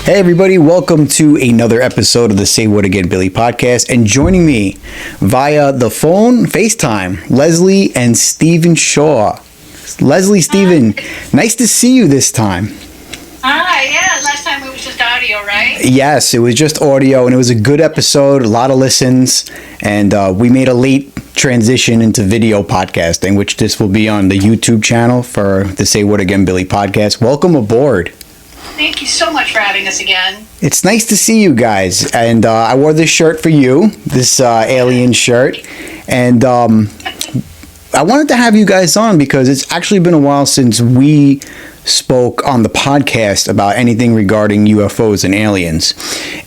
Hey everybody, welcome to another episode of the Say What Again Billy podcast, and joining me via the phone, FaceTime, Leslie and Stephen Shaw. Leslie, Stephen, nice to see you this time. Hi, yeah, last time it was just audio, right? Yes, it was just audio, and it was a good episode, a lot of listens, and we made a late transition into video podcasting, which this will be on the YouTube channel for the Say What Again Billy podcast. Welcome aboard. Thank you so much for having us again. It's nice to see you guys, and I wore this shirt for you, this alien shirt, and I wanted to have you guys on because it's actually been a while since we spoke on the podcast about anything regarding UFOs and aliens,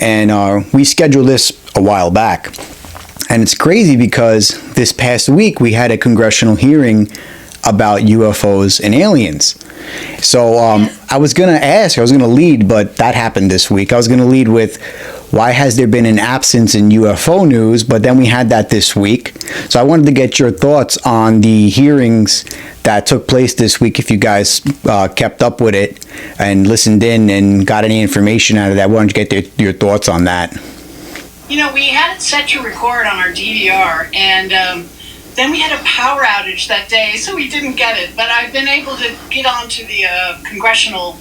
and we scheduled this a while back, and it's crazy because this past week we had a congressional hearing about UFOs and aliens. So I was going to lead, but that happened this week. I was going to lead with why has there been an absence in UFO news, but then we had that this week. So I wanted to get your thoughts on the hearings that took place this week, if you guys kept up with it and listened in and got any information out of that. Why don't you get your thoughts on that? You know, we had it set to record on our DVR, and then we had a power outage that day, so we didn't get it. But I've been able to get onto the congressional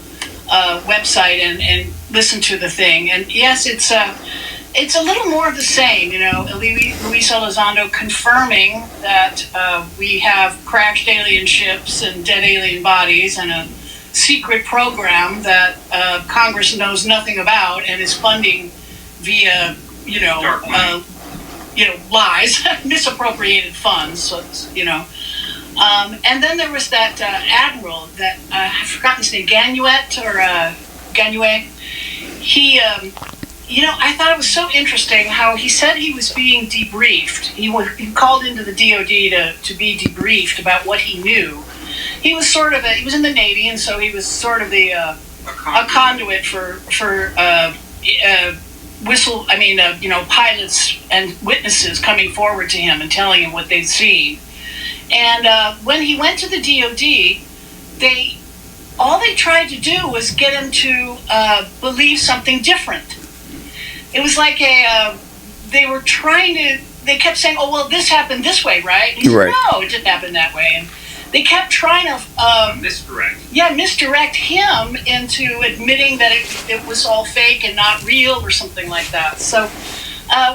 website and listen to the thing. And yes, it's a little more of the same. You know, Luis Elizondo confirming that we have crashed alien ships and dead alien bodies and a secret program that Congress knows nothing about and is funding via, lies, misappropriated funds, so and then there was that admiral that I've forgotten his name, Ganuet. He, I thought it was so interesting how he said he was being debriefed. He called into the DOD to be debriefed about what he knew. He was he was in the Navy, and so he was sort of a conduit for pilots and witnesses coming forward to him and telling him what they'd seen. And when he went to the DOD, all they tried to do was get him to believe something different. It was like they kept saying, oh, well, this happened this way, right? And he said, no, it didn't happen that way. And they kept trying to misdirect him into admitting that it was all fake and not real or something like that. So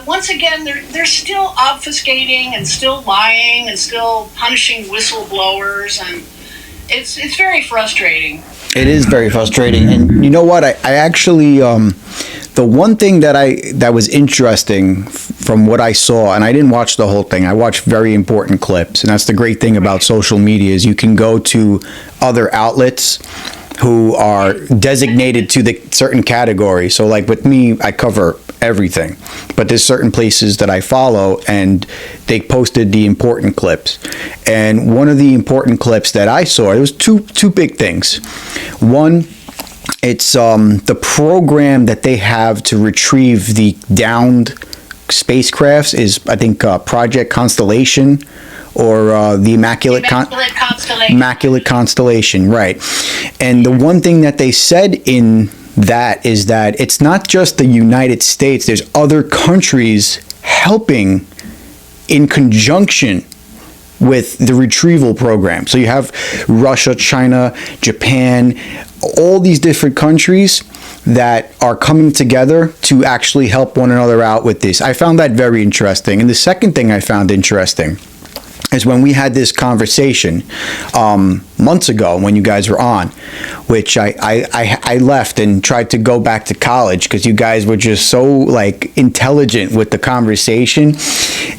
once again, they're still obfuscating and still lying and still punishing whistleblowers, and it's very frustrating. It is very frustrating, and you know what? I actually the one thing that was interesting from what I saw, and I didn't watch the whole thing. I watched very important clips, and that's the great thing about social media is you can go to other outlets who are designated to the certain category. So like with me, I cover everything, but there's certain places that I follow and they posted the important clips. And one of the important clips that I saw, it was two big things. One, it's the program that they have to retrieve the downed spacecrafts is, I think, Project Constellation, or the Immaculate Constellation, right. And the one thing that they said in that is that it's not just the United States, there's other countries helping in conjunction with the retrieval program. So you have Russia, China, Japan, all these different countries that are coming together to actually help one another out with this. I found that very interesting. And the second thing I found interesting is when we had this conversation months ago when you guys were on, which I left and tried to go back to college because you guys were just so intelligent with the conversation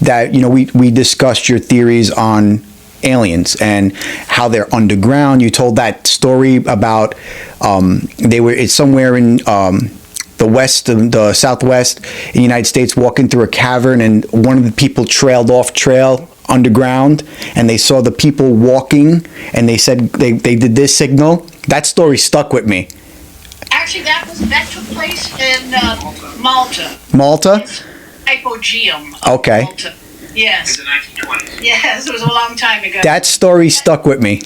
that we discussed your theories on aliens and how they're underground. You told that story about it's somewhere in the southwest in the United States, walking through a cavern, and one of the people trailed off trail underground, and they saw the people walking, and they said they did this signal. That story stuck with me. Actually, that took place in Malta. Malta? It's Hypogeum. Okay. Malta. Yes. In the 1920s. Yes, it was a long time ago. That story stuck with me.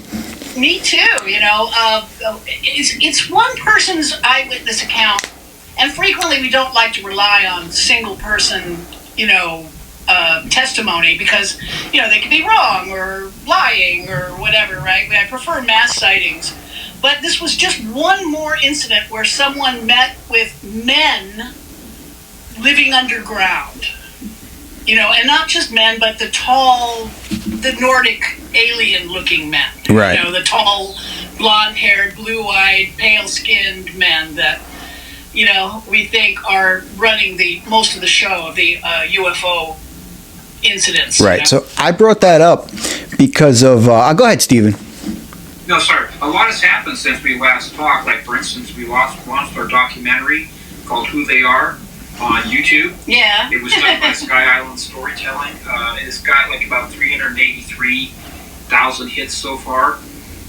Me too. It's one person's eyewitness account And frequently we don't like to rely on single person, testimony because, they could be wrong or lying or whatever, right? I prefer mass sightings. But this was just one more incident where someone met with men living underground. And not just men, but the Nordic alien-looking men. Right. The tall, blonde-haired, blue-eyed, pale-skinned men that, we think are running most of the show of the UFO incidents. Right. So I brought that up because of. Go ahead, Stephen. No, sorry. A lot has happened since we last talked. Like, for instance, we launched our documentary called Who They Are on YouTube. Yeah. It was done by Sky Island Storytelling. It's got like about 383,000 hits so far.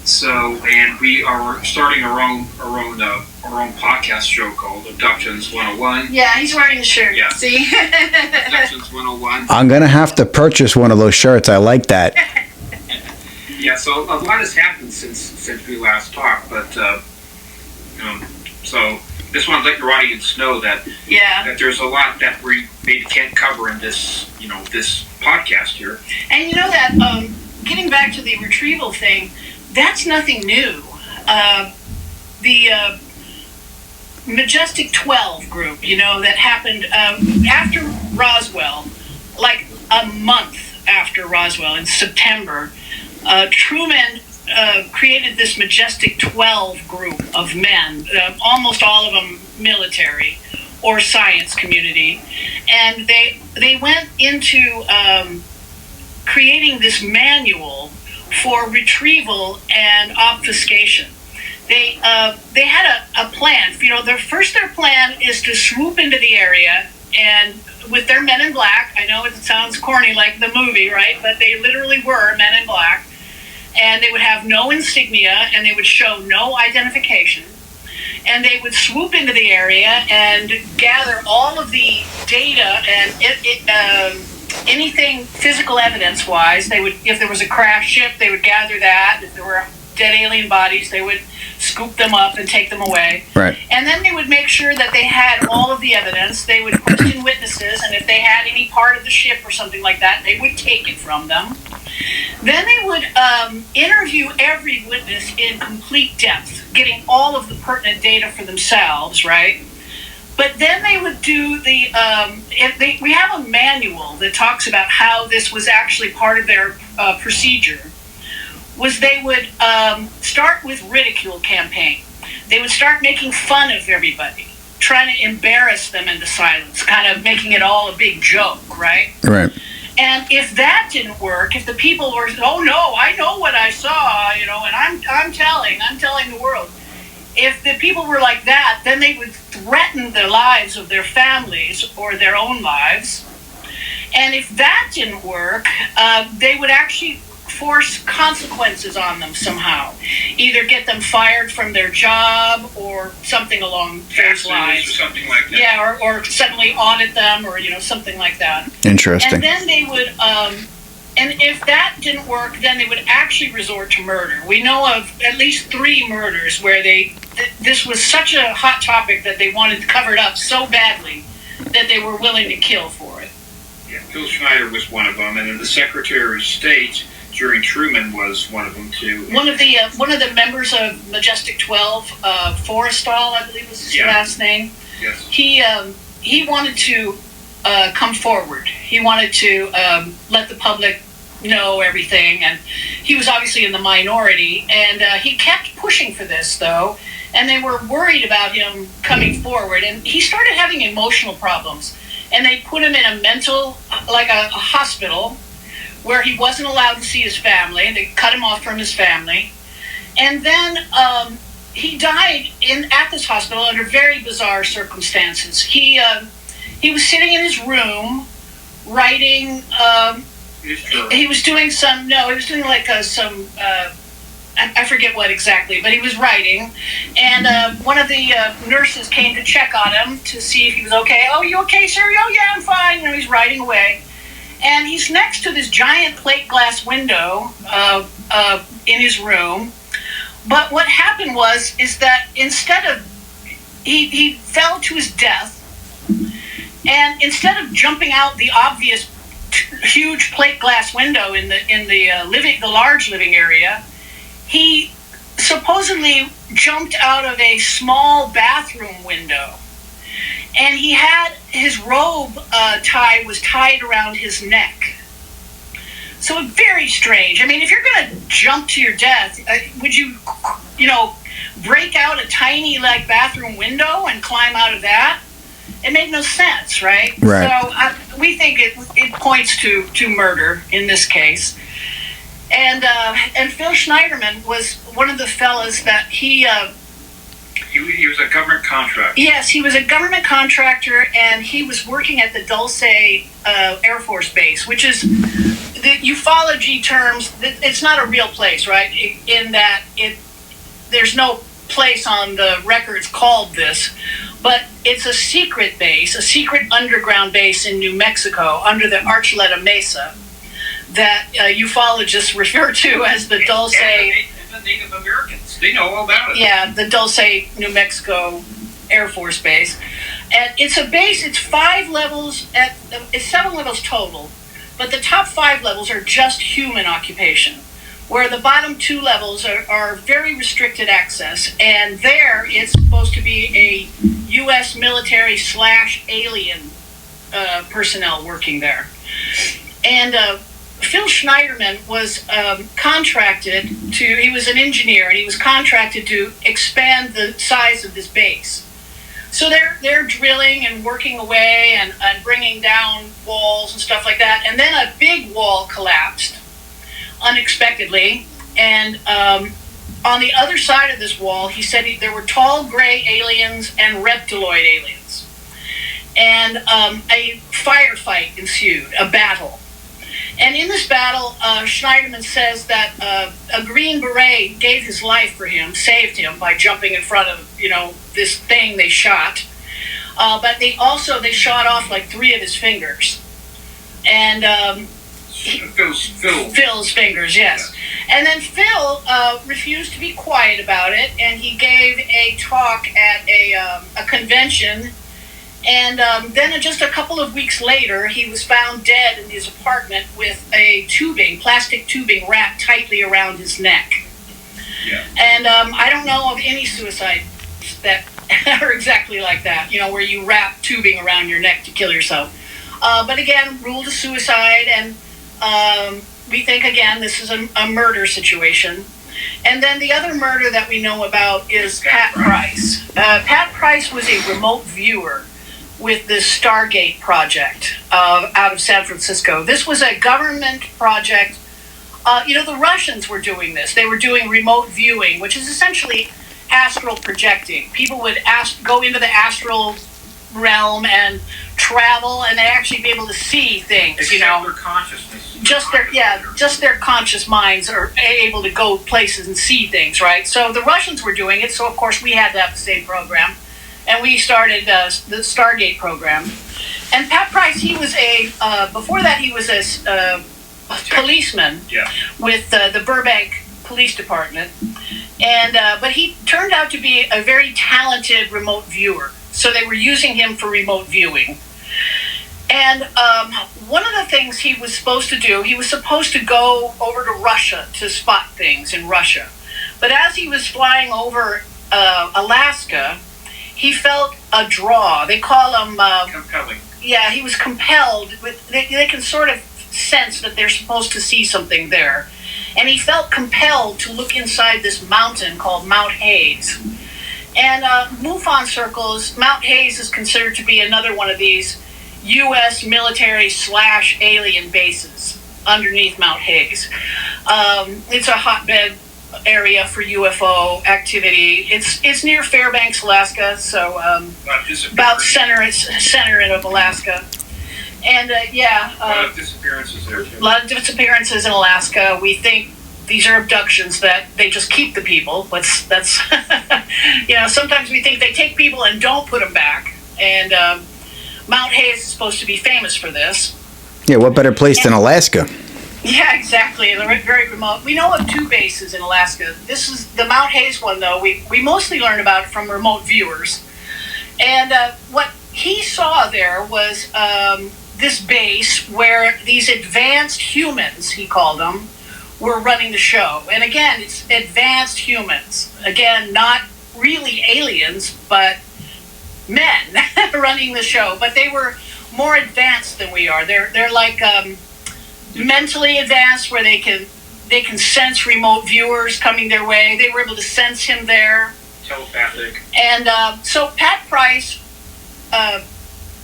So, and we are starting our own podcast show called Abductions 101. Yeah, he's wearing the shirt. Yeah. See? Abductions 101. I'm gonna have to purchase one of those shirts. I like that. Yeah, so a lot has happened since we last talked, but so just want to let your audience know that that there's a lot that we maybe can't cover in this this podcast here. And that getting back to the retrieval thing, that's nothing new. The Majestic 12 group, that happened after Roswell, like a month after Roswell in September. Truman created this Majestic 12 group of men, almost all of them military or science community, and they went into creating this manual for retrieval and obfuscation. They had a plan. Their plan is to swoop into the area and with their men in black. I know it sounds corny like the movie, right? But they literally were men in black. And they would have no insignia, and they would show no identification. And they would swoop into the area and gather all of the data and anything physical evidence-wise. They would, if there was a crashed ship, they would gather that. If there were dead alien bodies, they would scoop them up and take them away. Right. And then they would make sure that they had all of the evidence. They would question witnesses, and if they had any part of the ship or something like that, they would take it from them. Then they would interview every witness in complete depth, getting all of the pertinent data for themselves, right? But then they would do we have a manual that talks about how this was actually part of their procedure, was they would start with ridicule campaign. They would start making fun of everybody, trying to embarrass them into silence, kind of making it all a big joke, right? Right. And if that didn't work, if the people were, oh no, I know what I saw, and I'm telling the world. If the people were like that, then they would threaten the lives of their families or their own lives. And if that didn't work, they would actually force consequences on them somehow. Either get them fired from their job or something along those lines. Or something like that. Yeah, or suddenly audit them or, something like that. Interesting. And then they would, and if that didn't work, then they would actually resort to murder. We know of at least 3 murders where this was such a hot topic that they wanted to cover it up so badly that they were willing to kill for it. Yeah, Phil Schneider was one of them, and then the Secretary of State during Truman was one of them too. One of the members of Majestic 12, Forrestal, I believe was his last name. Yes. He wanted to come forward. He wanted to let the public know everything, and he was obviously in the minority. And he kept pushing for this, though, and they were worried about him coming forward. And he started having emotional problems, and they put him in a mental, like a hospital, where he wasn't allowed to see his family. They cut him off from his family. And then he died at this hospital under very bizarre circumstances. He was sitting in his room writing. He was doing like some, I forget what exactly, but he was writing. And one of the nurses came to check on him to see if he was okay. Oh, you okay, sir? Oh, yeah, I'm fine. He's writing away. And he's next to this giant plate glass window in his room. But what happened is that instead of he fell to his death, and instead of jumping out the obvious huge plate glass window in the large living area, he supposedly jumped out of a small bathroom window, and he had his robe was tied around his neck. So very strange. I mean, if you're going to jump to your death, would you break out a tiny bathroom window and climb out of that? It made no sense, right? Right. So we think it points to murder in this case. And Phil Schneiderman was one of the fellas that he was a government contractor. Yes, he was a government contractor, and he was working at the Dulce Air Force Base, which is the ufology terms. It's not a real place, right? In that there's no place on the records called this, but it's a secret base, a secret underground base in New Mexico under the Archuleta Mesa that ufologists refer to as the Dulce. And the Native Americans, they know all about it. Yeah, the Dulce, New Mexico Air Force Base. And it's a base, it's 5 levels, it's 7 levels total, but the top 5 levels are just human occupation, where the bottom 2 levels are very restricted access, and there it's supposed to be a U.S. military / alien personnel working there. And Phil Schneiderman was contracted he was an engineer, and he was contracted to expand the size of this base. So they're drilling and working away and bringing down walls and stuff like that, and then a big wall collapsed unexpectedly, and on the other side of this wall, he said there were tall gray aliens and reptiloid aliens, and a firefight ensued, a battle. And in this battle, Schneiderman says that a Green Beret gave his life for him, saved him by jumping in front of this thing they shot, but they shot off 3 of his fingers, and Phil's fingers, yes. Yeah. And then Phil refused to be quiet about it, and he gave a talk at a convention. And then just a couple of weeks later, he was found dead in his apartment with a plastic tubing wrapped tightly around his neck. Yeah. And I don't know of any suicides that are exactly like that, where you wrap tubing around your neck to kill yourself. But again, ruled a suicide, and we think, again, this is a murder situation. And then the other murder that we know about is Pat Price. Pat Price was a remote viewer with the Stargate project out of San Francisco. This was a government project. The Russians were doing this. They were doing remote viewing, which is essentially astral projecting. People would go into the astral realm and travel, and they actually be able to see things. Except their consciousness. Just their conscious minds are able to go places and see things, right? So the Russians were doing it, so of course we had to have the same program. And we started the Stargate program. And Pat Price, he was before that he was a policeman with the Burbank Police Department. And but he turned out to be a very talented remote viewer. So they were using him for remote viewing. And one of the things he was supposed to do, he was supposed to go over to Russia to spot things in Russia. But as he was flying over Alaska, he felt a draw. They call him compelling. Yeah, he was compelled. They can sort of sense that they're supposed to see something there, and he felt compelled to look inside this mountain called Mount Hayes. And MUFON circles, Mount Hayes is considered to be another one of these U.S. military / alien bases underneath Mount Hayes. It's a hotbed area for UFO activity. It's near Fairbanks, Alaska, so about center of Alaska. And a lot of disappearances there too. A lot of disappearances in Alaska. We think these are abductions that they just keep the people. That's sometimes we think they take people and don't put them back. And Mount Hayes is supposed to be famous for this. Yeah, what better place than Alaska? Yeah, exactly. They're very remote. We know of 2 bases in Alaska. This is the Mount Hayes one, though. We mostly learn about it from remote viewers. And what he saw there was this base where these advanced humans, he called them, were running the show. And again, it's advanced humans. Again, not really aliens, but men running the show. But they were more advanced than we are. They're like mentally advanced, where they can sense remote viewers coming their way. They were able to sense him there. Telepathic. And so Pat Price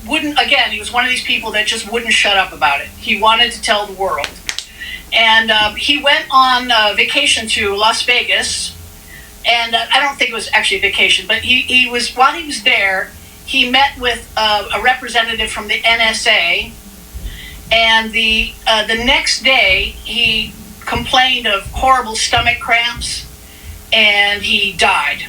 wouldn't, again, he was one of these people that just wouldn't shut up about it. He wanted to tell the world. And he went on vacation to Las Vegas. And I don't think it was actually a vacation, but he was, while he was there, he met with a representative from the NSA. And the next day, he complained of horrible stomach cramps, and he died.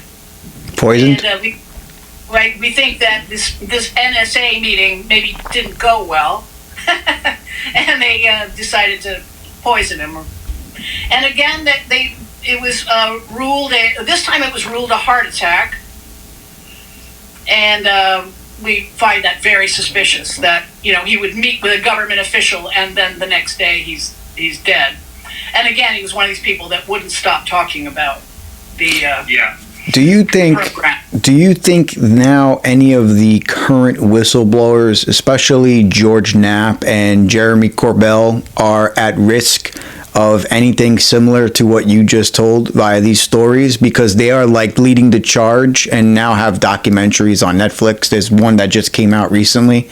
Poisoned? And we think that this NSA meeting maybe didn't go well, and they decided to poison him. And again, it was ruled this time it was ruled a heart attack, and we find that very suspicious. That he would meet with a government official, and then the next day he's dead. And again, he was one of these people that wouldn't stop talking about the Do you think now any of the current whistleblowers, especially George Knapp and Jeremy Corbell, are at risk of anything similar to what you just told via these stories? Because they are like leading the charge and now have documentaries on Netflix. There's one that just came out recently.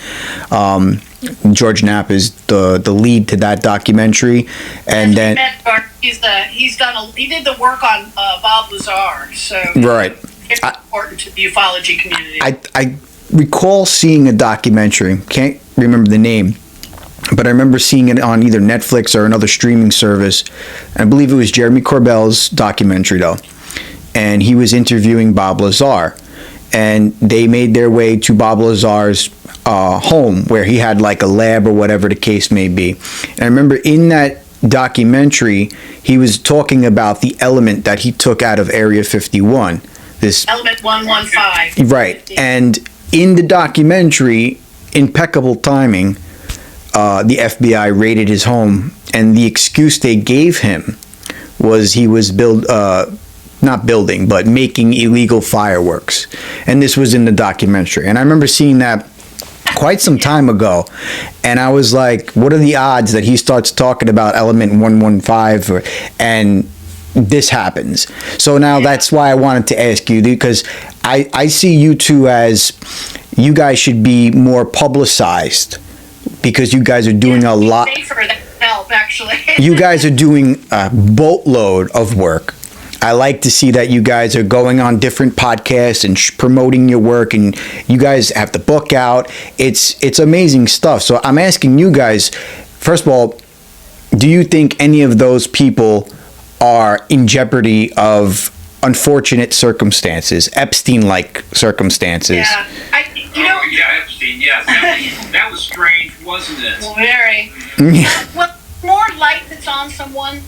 George Knapp is the lead to that documentary, and then he did the work on Bob Lazar, so right. It's important to the ufology community. I recall seeing a documentary. Can't remember the name, but I remember seeing it on either Netflix or another streaming service. I believe it was Jeremy Corbell's documentary, though, and he was interviewing Bob Lazar, and they made their way to Bob Lazar's home, where he had like a lab or whatever the case may be. And I remember in that documentary, he was talking about the element that he took out of Area 51. This element 115. Right. And in the documentary, impeccable timing, the FBI raided his home, and the excuse they gave him was he was not building, but making illegal fireworks. And this was in the documentary. And I remember seeing that quite some time ago, and I was like, what are the odds that he starts talking about element 115 and this happens? So now that's why I wanted to ask you, because I see you two as, you guys should be more publicized, because you guys are doing a lot. Safer, that help, actually. You guys are doing a boatload of work. I like to see that you guys are going on different podcasts and promoting your work, and you guys have the book out. It's amazing stuff. So I'm asking you guys, first of all, do you think any of those people are in jeopardy of unfortunate circumstances, Epstein-like circumstances? Yeah, Epstein, yes. That was strange, wasn't it? Very. Well, more light that's on someone,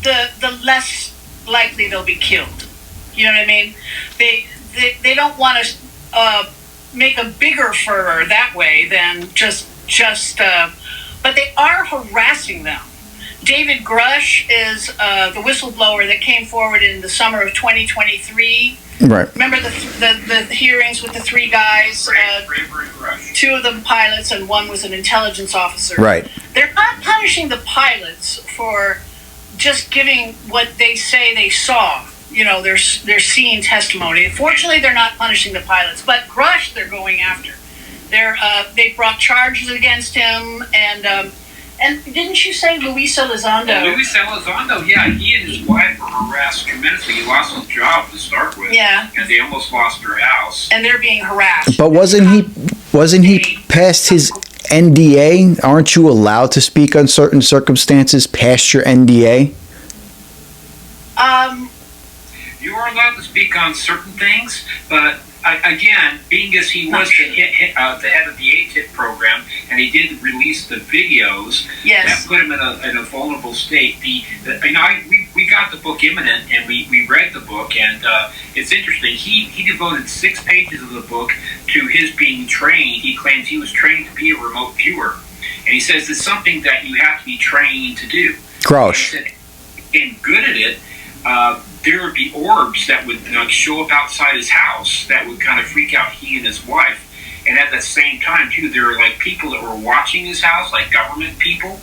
the less likely they'll be killed. You know what I mean? They don't want to make a bigger furor that way than just but they are harassing them. David Grush is the whistleblower that came forward in the summer of 2023. Right. Remember the hearings with the three guys? Two of them pilots, and one was an intelligence officer. Right. They're not punishing the pilots for just giving what they say they saw. They're seeing testimony. Fortunately, they're not punishing the pilots, but Grush they're going after. They brought charges against him, and didn't you say Luis Elizondo? Luis Elizondo, yeah, he and his wife were harassed tremendously. He lost his job to start with. Yeah. And they almost lost their house. And they're being harassed. But wasn't he past his NDA? Aren't you allowed to speak on certain circumstances past your NDA? You are allowed to speak on certain things, but again, being as he was the head of the ATIP program, and he did release the videos that put him in a vulnerable state. We got the book Imminent, and we read the book, and it's interesting. He devoted 6 pages of the book to his being trained. He claims he was trained to be a remote viewer, and he says it's something that you have to be trained to do. Grosh. And getting good at it, there would be orbs that would show up outside his house that would kind of freak out he and his wife. And at the same time, too, there were like people that were watching his house, like government people.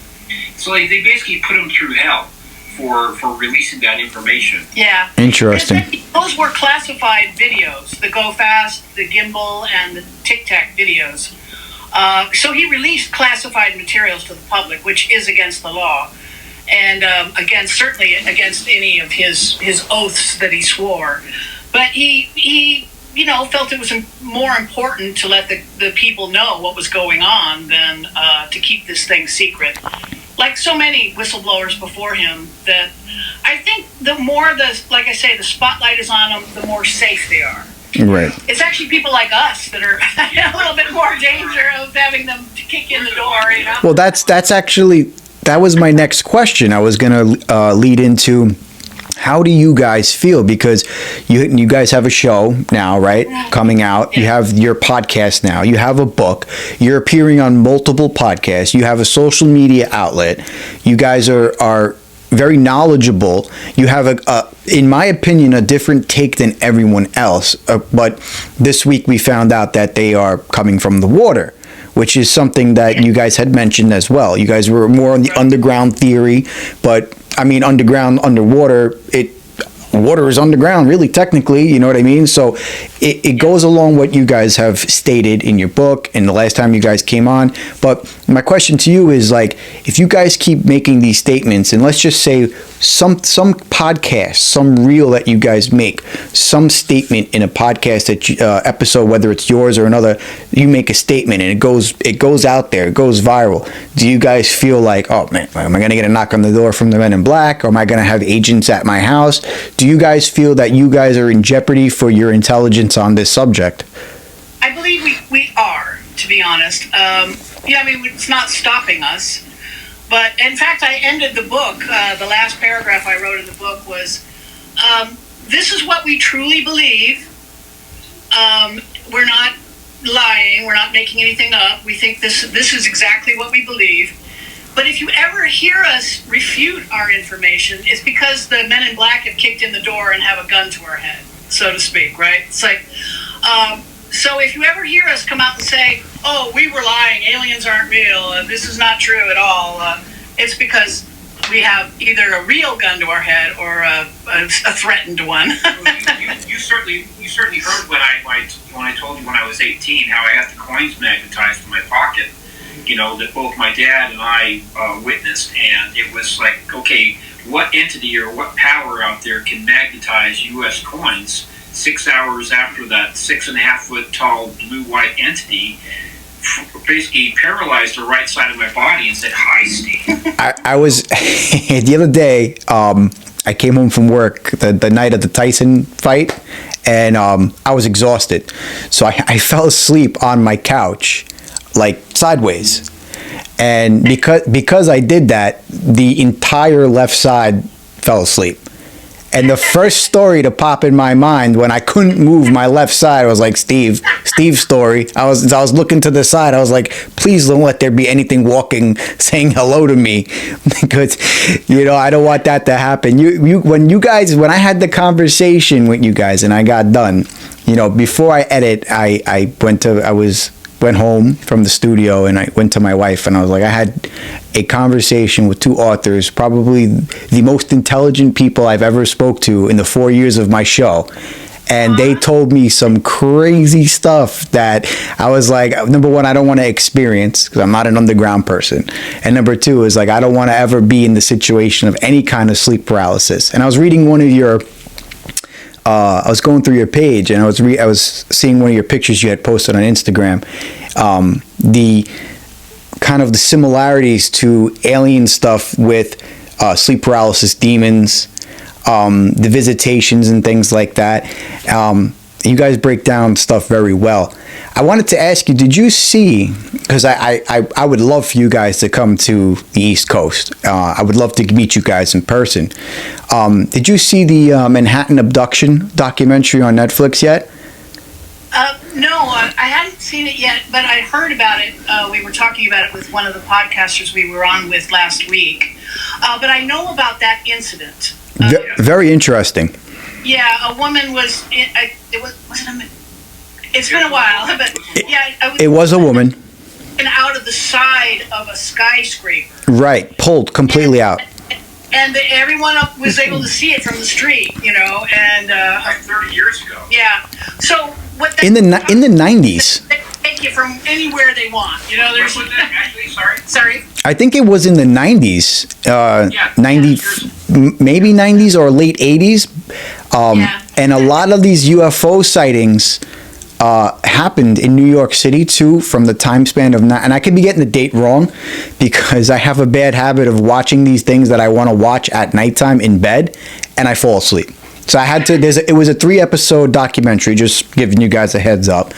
So they basically put him through hell for releasing that information. Yeah. Interesting. Those were classified videos, the Go Fast, the Gimbal, and the Tic Tac videos. So he released classified materials to the public, which is against the law. And certainly against any of his oaths that he swore. But he felt it was more important to let the people know what was going on than to keep this thing secret. Like so many whistleblowers before him, that I think the more the spotlight is on them, the more safe they are. Right. It's actually people like us that are in a little bit more danger of having them to kick in the door. You know? Well, that's actually. That was my next question. I was going to lead into, how do you guys feel? Because you guys have a show now, right? Coming out. You have your podcast now. You have a book. You're appearing on multiple podcasts. You have a social media outlet. You guys are very knowledgeable. You have, in my opinion, a different take than everyone else. But this week we found out that they are coming from the water, which is something that you guys had mentioned as well. You guys were more on the underground theory, but I mean, underground, underwater, water is underground, really, technically, you know what I mean? So it goes along what you guys have stated in your book and the last time you guys came on. But my question to you is, like, if you guys keep making these statements, and let's just say some podcast, some reel that you guys make, some statement in a podcast episode, whether it's yours or another, you make a statement and it goes out there, it goes viral. Do you guys feel like, oh man, am I going to get a knock on the door from the Men in Black, or am I going to have agents at my house? Do you guys feel that you guys are in jeopardy for your intelligence on this subject? I believe we are, to be honest. It's not stopping us. But in fact, I ended the book, the last paragraph I wrote in the book was, this is what we truly believe. We're not lying. We're not making anything up. We think this is exactly what we believe. But if you ever hear us refute our information, it's because the Men in Black have kicked in the door and have a gun to our head, so to speak, right? It's like, so if you ever hear us come out and say, oh, we were lying, aliens aren't real, this is not true at all, it's because we have either a real gun to our head or a threatened one. you certainly heard when I told you when I was 18 how I had the coins magnetized in my pocket. That both my dad and I witnessed, and it was like, okay, what entity or what power out there can magnetize U.S. coins 6 hours after that 6.5 foot tall blue-white entity basically paralyzed the right side of my body and said, hi, Steve. I was, the other day, I came home from work the night of the Tyson fight, and I was exhausted. So I fell asleep on my couch, like sideways. And because I did that, the entire left side fell asleep. And the first story to pop in my mind when I couldn't move my left side, I was like, Steve's story. I was looking to the side. I was like, please don't let there be anything walking saying hello to me, because I don't want that to happen. When I had the conversation with you guys and I got done, before I edit, I went home from the studio and I went to my wife and I was like, I had a conversation with two authors, probably the most intelligent people I've ever spoke to in the 4 years of my show. And they told me some crazy stuff that I was like, number one, I don't want to experience because I'm not an underground person. And number two is like, I don't want to ever be in the situation of any kind of sleep paralysis. And I was reading one of your I was going through your page and I was seeing one of your pictures you had posted on Instagram. The kind of the similarities to alien stuff with sleep paralysis, demons, the visitations and things like that. You guys break down stuff very well. I wanted to ask you, did you see, because I would love for you guys to come to the East Coast. I would love to meet you guys in person. Did you see the Manhattan abduction documentary on Netflix yet? No, I hadn't seen it yet, but I heard about it. We were talking about it with one of the podcasters we were on with last week. But I know about that incident. Very interesting. Yeah, a woman was. It's been a while, but yeah, it was a woman. And out of the side of a skyscraper. Right, pulled completely out. And everyone was able to see it from the street, and like 30 years ago. Yeah. So what? In the 90s. They take you from anywhere they want. There's. When was that actually? Sorry. I think it was in the 90s, 90, maybe 90s or late 80s. And a lot of these UFO sightings happened in New York City too, from the time span of, and I could be getting the date wrong because I have a bad habit of watching these things that I want to watch at nighttime in bed, and I fall asleep. So I had to, it was a 3-episode documentary, just giving you guys a heads up.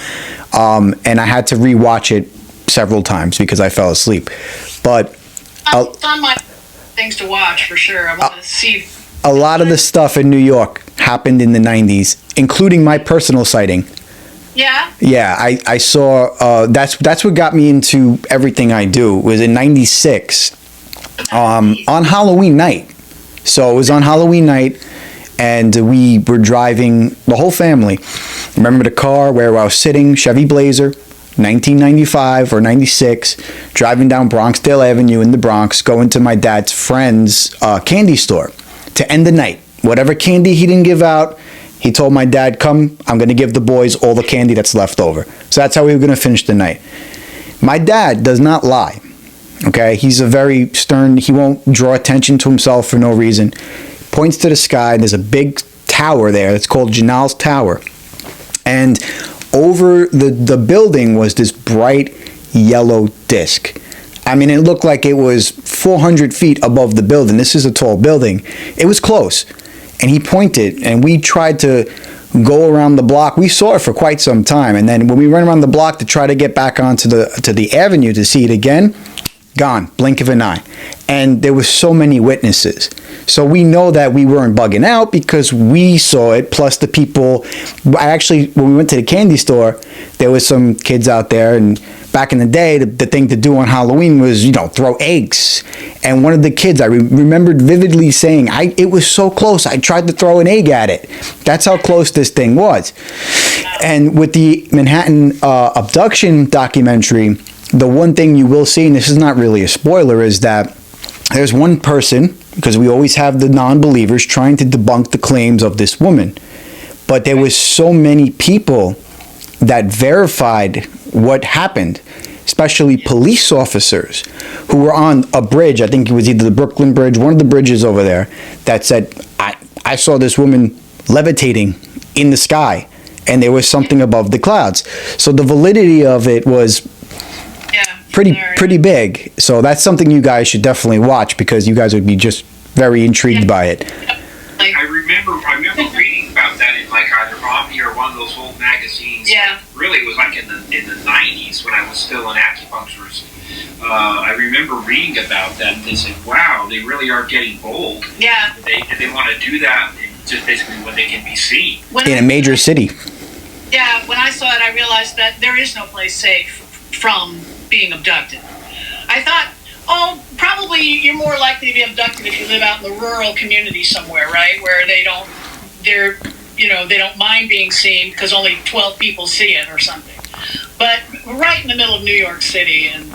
And I had to rewatch it several times because I fell asleep. But it's on my things to watch for sure. I want to see. A lot of the stuff in New York happened in the 90s, including my personal sighting. Yeah? Yeah, I saw, that's what got me into everything I do, was in 96, on Halloween night. So it was on Halloween night, and we were driving, the whole family. Remember the car where I was sitting, Chevy Blazer, 1995 or 96, driving down Bronxdale Avenue in the Bronx, going to my dad's friend's candy store to end the night. Whatever candy he didn't give out, he told my dad, come, I'm going to give the boys all the candy that's left over. So that's how we were going to finish the night. My dad does not lie. Okay? He's a very stern, he won't draw attention to himself for no reason. Points to the sky, and there's a big tower there. It's called Janal's Tower. And over the building was this bright yellow disc. I mean, it looked like it was 400 feet above the building. This is a tall building. It was close. And he pointed, and we tried to go around the block. We saw it for quite some time. And then when we ran around the block to try to get back onto the avenue to see it again, gone, blink of an eye. And there was so many witnesses. So we know that we weren't bugging out because we saw it, plus the people. When we went to the candy store, there was some kids out there, and back in the day, the thing to do on Halloween was, throw eggs. And one of the kids, I remembered vividly saying, it was so close, I tried to throw an egg at it. That's how close this thing was. And with the Manhattan abduction documentary, the one thing you will see, and this is not really a spoiler, is that there's one person, because we always have the non-believers trying to debunk the claims of this woman. But there was so many people that verified what happened, especially police officers who were on a bridge. I think it was either the Brooklyn Bridge, one of the bridges over there, that said, I saw this woman levitating in the sky, and there was something above the clouds. So the validity of it was pretty big. So that's something you guys should definitely watch, because you guys would be just very intrigued by it. I remember reading about that in like either Omni or one of those old magazines. Yeah. Really, it was like in the 90s when I was still an acupuncturist. I remember reading about that, and they said, "Wow, they really are getting bold." Yeah. They want to do that just basically when they can be seen in a major city. Yeah. When I saw it, I realized that there is no place safe from being abducted. I thought, probably you're more likely to be abducted if you live out in the rural community somewhere, right? Where they don't mind being seen because only 12 people see it or something. But right in the middle of New York City, and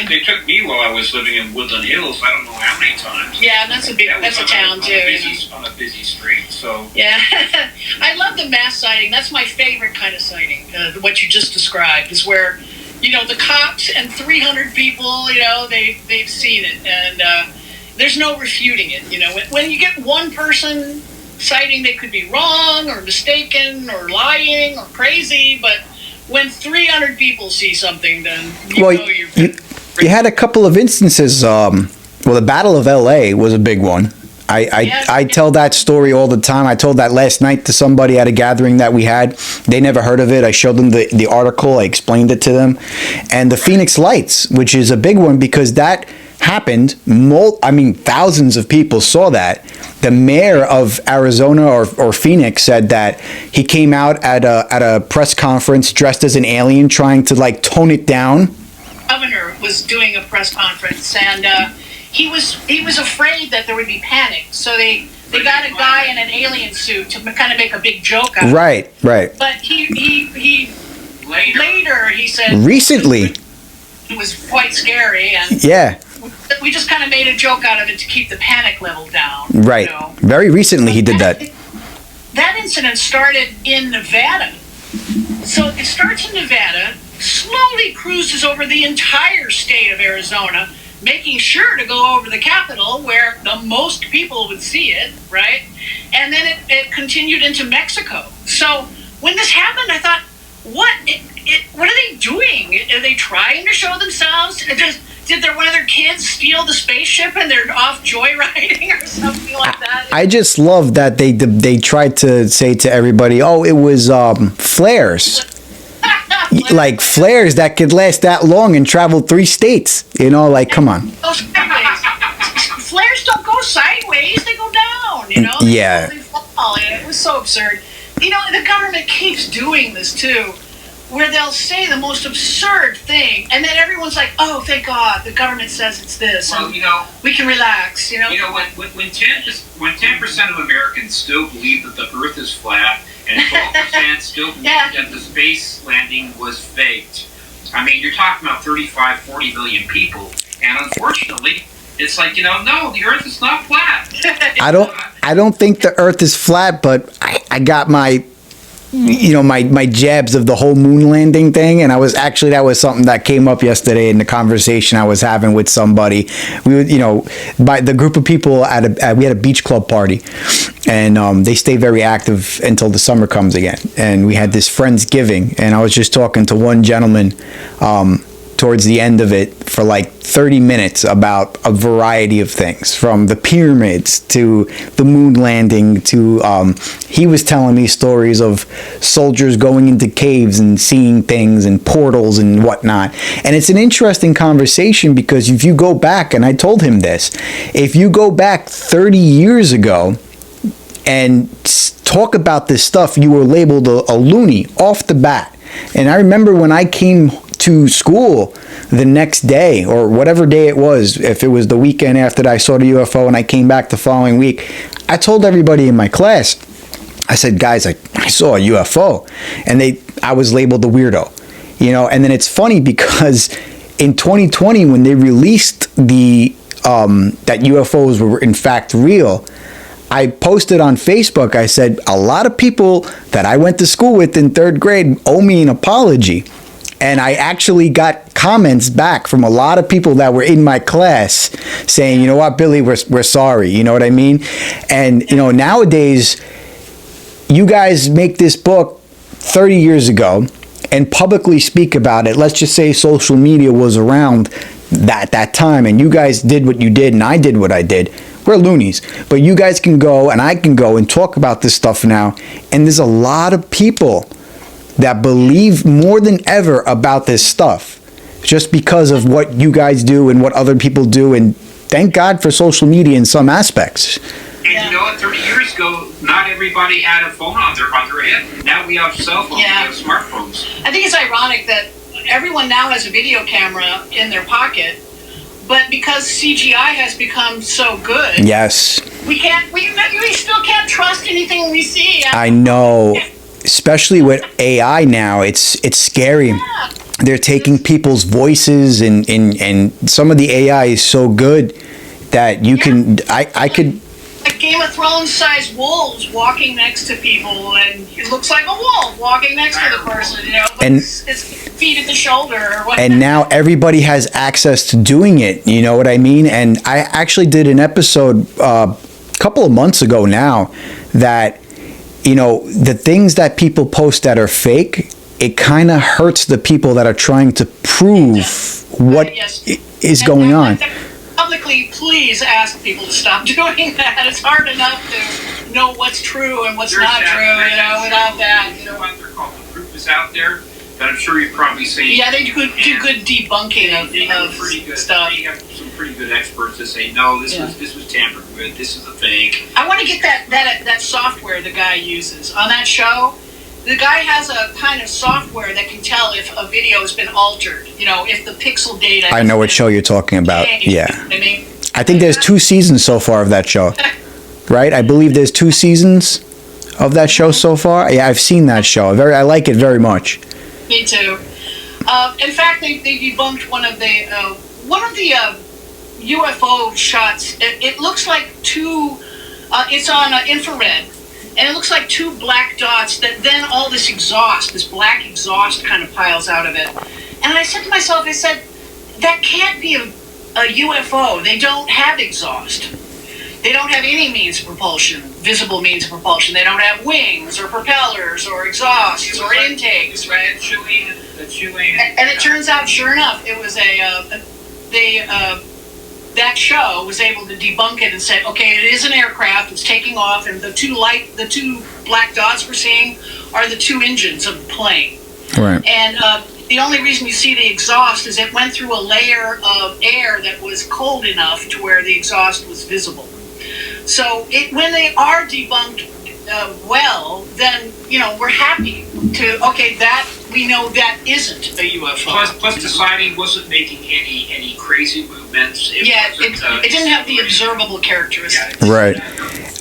they took me while I was living in Woodland Hills. I don't know how many times. Yeah, that's a town too. On a busy street, so. Yeah, I love the mass sighting. That's my favorite kind of sighting. What you just described is where, the cops and 300 people, they've seen it, and there's no refuting it. When you get one person citing, they could be wrong or mistaken or lying or crazy, but when 300 people see something, then you had a couple of instances. The Battle of L.A. was a big one. I tell that story all the time. I told that last night to somebody at a gathering that we had. They never heard of it. I showed them the article. I explained it to them. And the Phoenix Lights, which is a big one because that happened. Thousands of people saw that. The mayor of Arizona or Phoenix said that he came out at a press conference dressed as an alien, trying to like tone it down. Governor was doing a press conference, and he was afraid that there would be panic, so they got a guy in an alien suit to kind of make a big joke out of it. Right. But he later he said recently it was quite scary, and yeah, we just kind of made a joke out of it to keep the panic level down. Right. You know? Very recently he did that. That incident started in Nevada. So it starts in Nevada, slowly cruises over the entire state of Arizona, making sure to go over the Capitol where the most people would see it, right? And then it continued into Mexico. So when this happened, I thought, what are they doing? Are they trying to show themselves? Did one of their kids steal the spaceship and they're off joyriding or something like that? I just love that they tried to say to everybody, oh, it was flares. Like flares that could last that long and travel 3 states. You know, like, come on. Flares don't go sideways, they go down, you know? Yeah. They fall. It was so absurd. You know, the government keeps doing this too, where they'll say the most absurd thing, and then everyone's like, "Oh, thank God, the government says it's this." Well, you know, we can relax. You know, when 10% of Americans still believe that the Earth is flat, and 12% still believe that the space landing was faked. I mean, you're talking about 35, 40 million people, and unfortunately, it's like, no, the Earth is not flat. I don't think the Earth is flat, but I got my my jabs of the whole moon landing thing, and that was something that came up yesterday in the conversation I was having with somebody. We were, by the group of people we had a beach club party, and they stay very active until the summer comes again. And we had this Friendsgiving, and I was just talking to one gentleman towards the end of it for like 30 minutes about a variety of things, from the pyramids to the moon landing to he was telling me stories of soldiers going into caves and seeing things and portals and whatnot. And it's an interesting conversation because if you go back, and I told him this, if you go back 30 years ago and talk about this stuff, you were labeled a loony off the bat. And I remember when I came to school the next day, or whatever day it was, if it was the weekend after I saw the UFO and I came back the following week, I told everybody in my class, I said, guys, I saw a UFO, and I was labeled the weirdo, and then it's funny because in 2020, when they released that UFOs were in fact real, I posted on Facebook, I said, a lot of people that I went to school with in 3rd grade owe me an apology. And I actually got comments back from a lot of people that were in my class saying, you know what, Billy, we're sorry. You know what I mean? And, nowadays, you guys make this book 30 years ago and publicly speak about it. Let's just say social media was around that time, and you guys did what you did and I did what I did. We're loonies. But you guys can go and I can go and talk about this stuff now. And there's a lot of people that believe more than ever about this stuff just because of what you guys do and what other people do, and thank God for social media in some aspects. And you know what, 30 years ago, not everybody had a phone on their head. Now we have cell phones, we have smartphones. I think it's ironic that everyone now has a video camera in their pocket, but because CGI has become so good, yes, we still can't trust anything we see. I know. Especially with AI now, it's scary. Yeah. They're taking people's voices, and some of the AI is so good that you can. I could. Like Game of Thrones sized wolves walking next to people, and it looks like a wolf walking next to the person, but and it's feet at the shoulder or whatever. And now everybody has access to doing it. You know what I mean? And I actually did an episode a couple of months ago now that, the things that people post that are fake, it kind of hurts the people that are trying to prove what is going on. The publicly please ask people to stop doing that. It's hard enough to know what's true and what's not true, without that. You know what they're called? The proof is out there, but I'm sure you've probably seen. Yeah, they do good debunking of pretty good stuff. You have some pretty good experts that say, no, this was tampered with. This is a fake. I want to get that software the guy uses on that show. The guy has a kind of software that can tell if a video has been altered. If the pixel data. I know what show you're talking about. Yeah. I mean, I think there's 2 seasons so far of that show, right? I believe there's 2 seasons of that show so far. Yeah, I've seen that show. I like it very much. Me too. In fact, they debunked one of the UFO shots. It looks like 2. It's on infrared, and it looks like 2 black dots. That then all this black exhaust, kind of piles out of it. And I said to myself, that can't be a UFO. They don't have exhaust. They don't have any means of propulsion, visible means of propulsion. They don't have wings or propellers or exhausts or intakes, right? The chewing. And it turns out, sure enough, it was that show was able to debunk it and said, okay, it is an aircraft. It's taking off, and the two black dots we're seeing are the 2 engines of the plane. Right. And the only reason you see the exhaust is it went through a layer of air that was cold enough to where the exhaust was visible. So when they are debunked then we're happy that we know that isn't a UFO. Plus deciding wasn't making any crazy movements. It didn't have the observable characteristics. Right.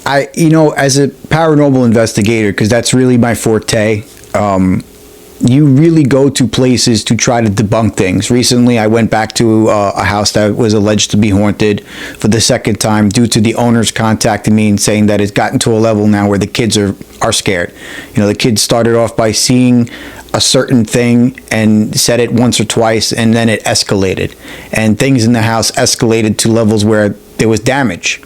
As a paranormal investigator, because that's really my forte, you really go to places to try to debunk things. Recently, I went back to a house that was alleged to be haunted for the second time due to the owners contacting me and saying that it's gotten to a level now where the kids are scared. The kids started off by seeing a certain thing and said it once or twice, and then it escalated. And things in the house escalated to levels where there was damage.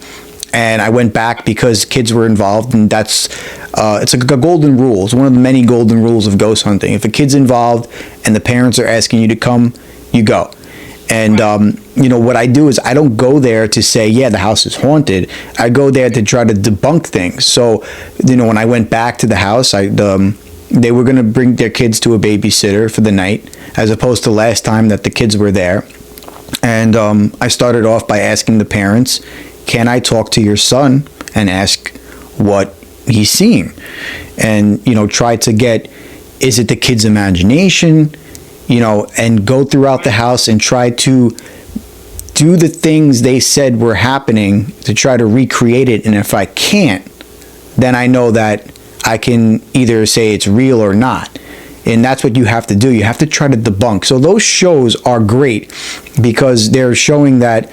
And I went back because kids were involved, and that's it's like a golden rule. It's one of the many golden rules of ghost hunting. If a kid's involved and the parents are asking you to come, you go. And what I do is I don't go there to say, yeah, the house is haunted. I go there to try to debunk things. So when I went back to the house, they were going to bring their kids to a babysitter for the night, as opposed to last time that the kids were there. And I started off by asking the parents, can I talk to your son and ask what he's seeing? And, try to get, is it the kid's imagination? And go throughout the house and try to do the things they said were happening to try to recreate it. And if I can't, then I know that I can either say it's real or not. And that's what you have to do. You have to try to debunk. So those shows are great because they're showing that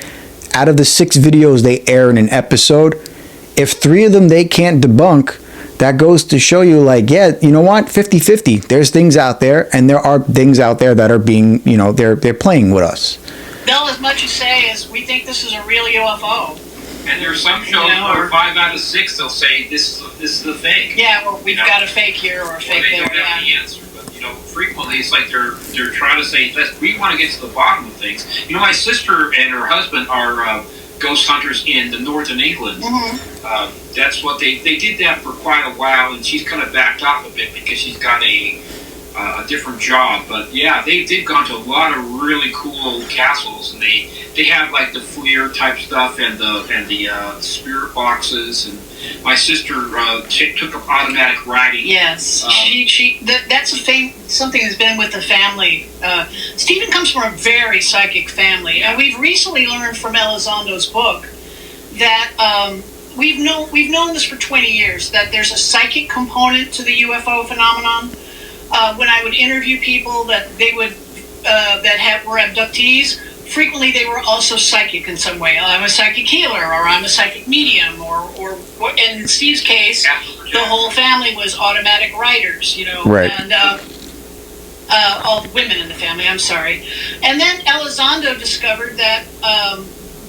out of the 6 videos they air in an episode, if 3 of them they can't debunk, that goes to show you, yeah, you know what, 50-50. There's things out there, and there are things out there that are being, they're playing with us. They'll as much as say as we think this is a real UFO. And there are some shows where 5 out of 6 they'll say this is the fake. Yeah, well, we've got a fake here or a fake there. They don't have the answer, but frequently it's like they're trying to say we want to get to the bottom of things. My sister and her husband are ghost hunters in the northern England. Mm-hmm. That's what they did that for quite a while, and she's kind of backed off a bit because she's got a different job. But yeah, they've gone to a lot of really cool castles, and they have like the Fleer type stuff and the spirit boxes. And my sister took up automatic writing. Yes, that's something that's been with the family. Stephen comes from a very psychic family, and we've recently learned from Elizondo's book that we've known this for 20 years, that there's a psychic component to the UFO phenomenon. When I would interview people that were abductees, frequently they were also psychic in some way. I'm a psychic healer, or I'm a psychic medium, or in Steve's case, the whole family was automatic writers, right. And all women in the family, I'm sorry. And then Elizondo discovered that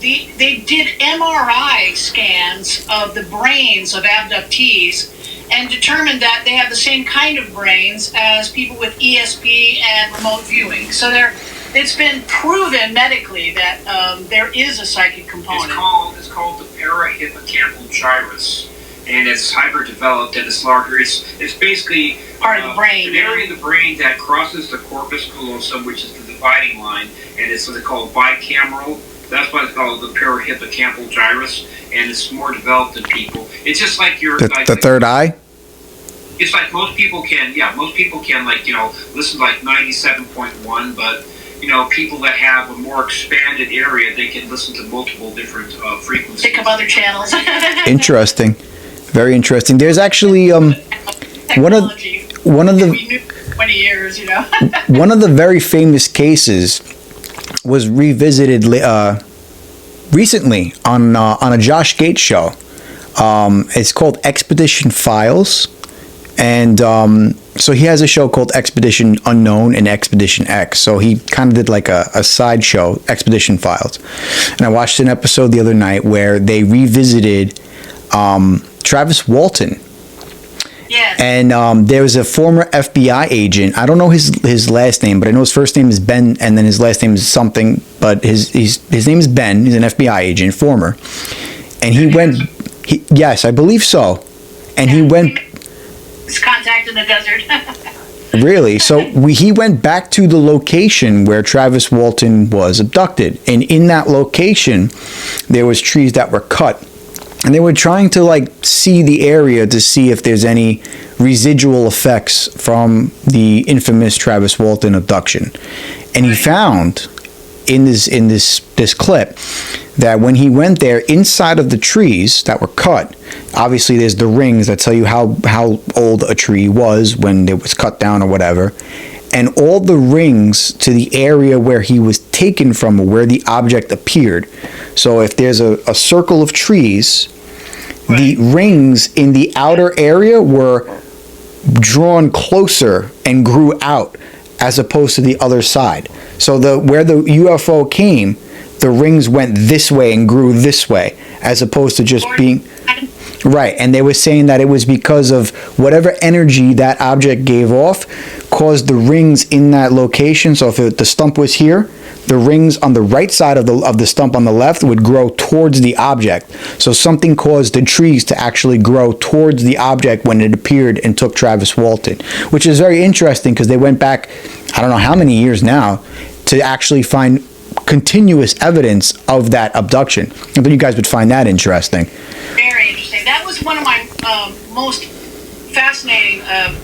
they did MRI scans of the brains of abductees and determined that they have the same kind of brains as people with ESP and remote viewing. So it's been proven medically that there is a psychic component. It's called the parahippocampal gyrus, and it's hyperdeveloped and it's larger. It's basically part of the brain. An area of the brain that crosses the corpus callosum, which is the dividing line, and it's what they call bicameral. That's why it's called the parahippocampal gyrus, and it's more developed in people. It's just like your the third eye. It's like most people can like listen to like 97.1, but people that have a more expanded area, they can listen to multiple different frequencies. Pick up other channels. Interesting, very interesting. There's actually one of the we knew 20 years, one of the very famous cases was revisited recently on a Josh Gates show. It's called Expedition Files. And so he has a show called Expedition Unknown and Expedition X. So he kind of did like a side show, Expedition Files. And I watched an episode the other night where they revisited Travis Walton. Yes. And there was a former FBI agent. I don't know his last name, but I know his first name is Ben, and then his last name is something. But his name is Ben. He's an FBI agent, former. And he went. Yes, I believe so. And he went. It's contact in the desert. Really? So he went back to the location where Travis Walton was abducted. And in that location, there was trees that were cut. And they were trying to see the area to see if there's any residual effects from the infamous Travis Walton abduction. And he found in this clip that when he went there, inside of the trees that were cut, obviously there's the rings that tell you how old a tree was when it was cut down or whatever, and all the rings to the area where he was taken from, or where the object appeared. So if there's a circle of trees, the rings in the outer area were drawn closer and grew out as opposed to the other side. So where the UFO came, the rings went this way and grew this way, as opposed to just being right. And they were saying that it was because of whatever energy that object gave off caused the rings in that location. So if the stump was here, the rings on the right side of the stump on the left would grow towards the object. So something caused the trees to actually grow towards the object when it appeared and took Travis Walton, which is very interesting because they went back, I don't know how many years now, to actually find continuous evidence of that abduction. I think you guys would find that interesting. Very interesting. That was one of my most fascinating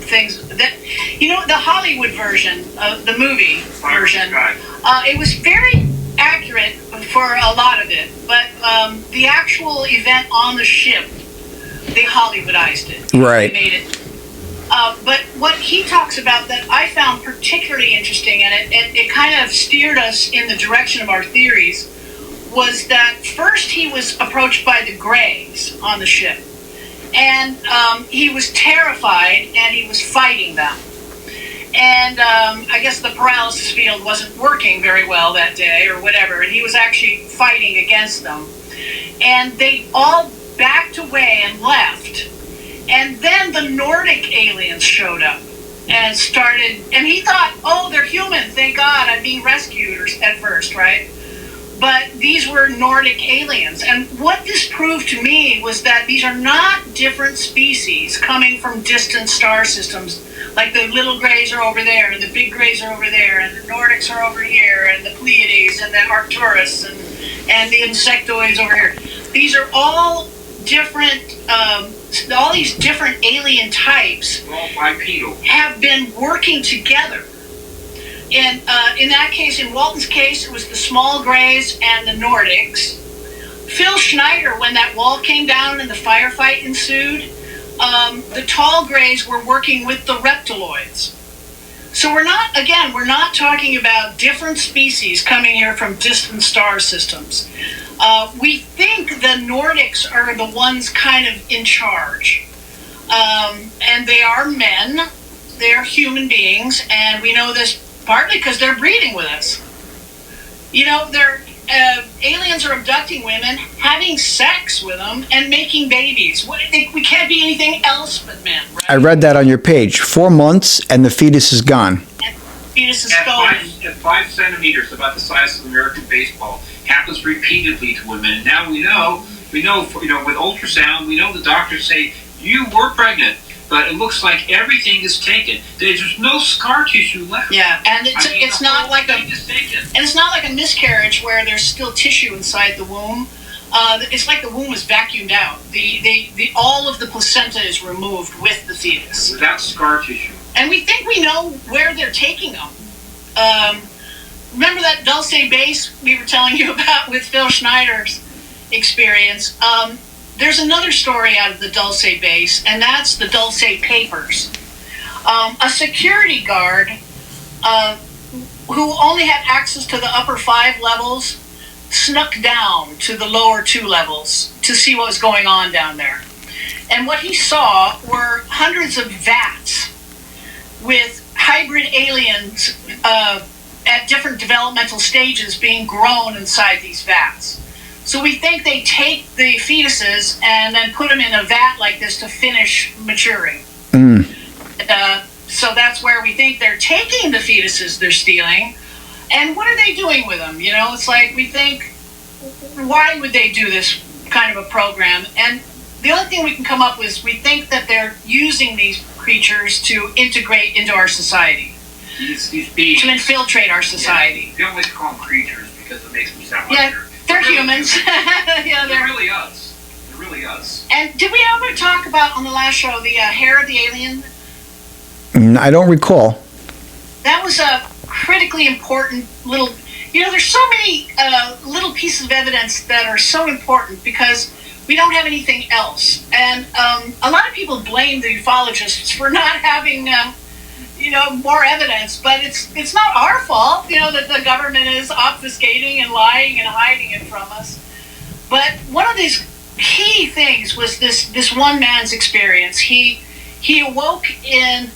things. That the Hollywood version of the movie version, it was very accurate for a lot of it, but the actual event on the ship, they Hollywoodized it. Right. They made it. But what he talks about that I found particularly interesting, and it kind of steered us in the direction of our theories, was that first he was approached by the Greys on the ship. And he was terrified, and he was fighting them. And I guess the paralysis field wasn't working very well that day or whatever, and he was actually fighting against them. And they all backed away and left. And then the Nordic aliens showed up and started, and he thought, oh, they're human, thank God, I'm being rescued at first, right? But these were Nordic aliens. And what this proved to me was that these are not different species coming from distant star systems. Like the little Greys are over there, and the big Greys are over there, and the Nordics are over here, and the Pleiades, and the Arcturus, and the insectoids over here. These are all different, all these different alien types have been working together. And in that case, in Walton's case, it was the small Greys and the Nordics. Phil Schneider, when that wall came down and the firefight ensued, the tall Greys were working with the reptiloids. So we're not talking about different species coming here from distant star systems. We think the Nordics are the ones kind of in charge. And they are men, they're human beings, and we know this partly because they're breeding with us. They're aliens are abducting women, having sex with them, and making babies. We can't be anything else but men, right? I read that on your page. 4 months and the fetus is gone. And the fetus is stolen. at 5 centimeters, about the size of an American baseball, happens repeatedly to women. And now we know, with ultrasound, we know the doctors say, you were pregnant, but it looks like everything is taken. There's no scar tissue left. Yeah, and it's not like a miscarriage where there's still tissue inside the womb. It's like the womb is vacuumed out. All of the placenta is removed with the fetus. Without scar tissue. And we think we know where they're taking them. Remember that Dulce base we were telling you about with Phil Schneider's experience? There's another story out of the Dulce base, and that's the Dulce Papers. A security guard who only had access to the upper 5 levels snuck down to the lower 2 levels to see what was going on down there. And what he saw were hundreds of vats with hybrid aliens at different developmental stages being grown inside these vats. So we think they take the fetuses and then put them in a vat like this to finish maturing. So that's where we think they're taking the fetuses they're stealing. And what are they doing with them? You know, it's like we think, why would they do this kind of a program? And the only thing we can come up with is we think that they're using these creatures to integrate into our society. These beings. To infiltrate our society. Yeah. We don't like to call them creatures because it makes them sound like they're humans. Yeah, they're really us. They're really us. And did we ever talk about on the last show the hair of the alien? I don't recall. That was a critically important little. You know, there's so many little pieces of evidence that are so important because we don't have anything else. And a lot of people blame the ufologists for not having, more evidence. But it's not our fault, that the government is obfuscating and lying and hiding it from us. But one of these key things was this one man's experience. He awoke in